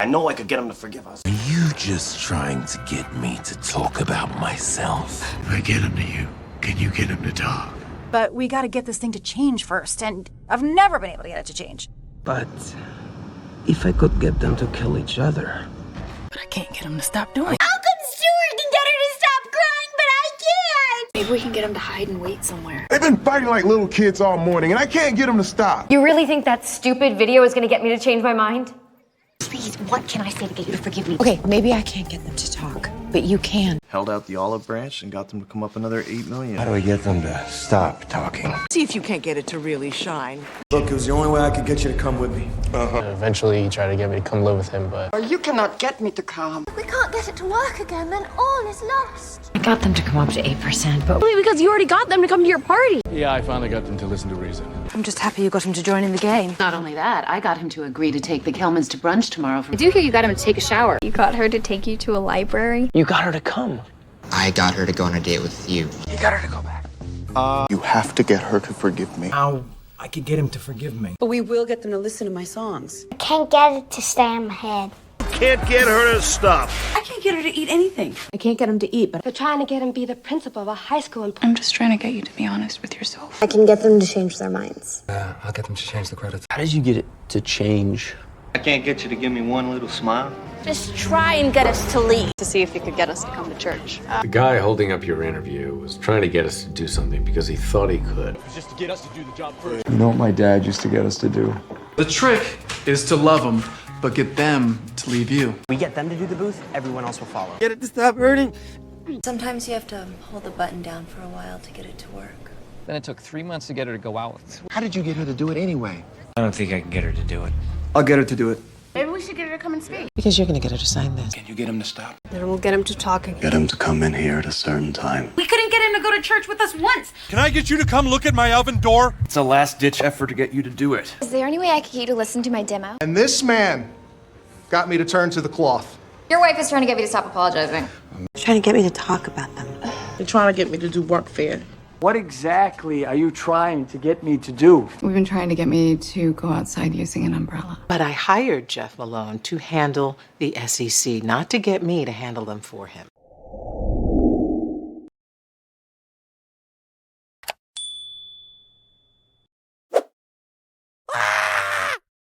I know I could get him to forgive us. Are you just trying to get me to talk about myself? If I get him to you, can you get him to talk? But we gotta get this thing to change first, and I've never been able to get it to change. But if I could get them to kill each other. But I can't get him to stop doing it. How come Stuart can get her to stop crying, but I can't? Maybe we can get him to hide and wait somewhere. They've been fighting like little kids all morning, and I can't get them to stop. You really think that stupid video is gonna get me to change my mind? Please, what can I say to get you to forgive me? Okay, maybe I can't get them to talk, but you can. Held out the olive branch and got them to come up another $8 million. How do I get them to stop talking? See if you can't get it to really shine. Look, it was the only way I could get you to come with me. Eventually, he tried to get me to come live with him, but... You cannot get me to come. If we can't get it to work again, then all is lost. I got them to come up to 8%, but... Only because you already got them to come to your party. Yeah, I finally got them to listen to reason. I'm just happy you got him to join in the game. Not only that, I got him to agree to take the Kelmans to brunch tomorrow. I do hear you got him to take a shower. You got her to take you to a library? You got her to come. I got her to go on a date with you. You got her to go back. You have to get her to forgive me. How I could get him to forgive me. But we will get them to listen to my songs. I can't get it to stay in my head. Can't get her to stop. I can't get her to eat anything. I can't get them to eat, but... They're trying to get him to be the principal of a high school in... I'm just trying to get you to be honest with yourself. I can get them to change their minds. I'll get them to change the credits. How did you get it to change? I can't get you to give me one little smile. Just try and get us to leave. To see if you could get us to come to church. The guy holding up your interview was trying to get us to do something because he thought he could. Just to get us to do the job first. You know what my dad used to get us to do? The trick is to love them, but get them to leave you. We get them to do the booth, everyone else will follow. Get it to stop hurting. Sometimes you have to hold the button down for a while to get it to work. Then it took 3 months to get her to go out with. How did you get her to do it anyway? I don't think I can get her to do it. I'll get her to do it. Maybe we should get her to come and speak. Because you're gonna get her to sign this. Can you get him to stop? Then we'll get him to talk again. Get him to come in here at a certain time. We couldn't get him to go to church with us once. Can I get you to come look at my oven door? It's a last-ditch effort to get you to do it. Is there any way I could get you to listen to my demo? And this man got me to turn to the cloth. Your wife is trying to get me to stop apologizing. Trying to get me to talk about them. They're trying to get me to do work fair. What exactly are you trying to get me to do? We've been trying to get me to go outside using an umbrella. But I hired Jeff Malone to handle the SEC, not to get me to handle them for him.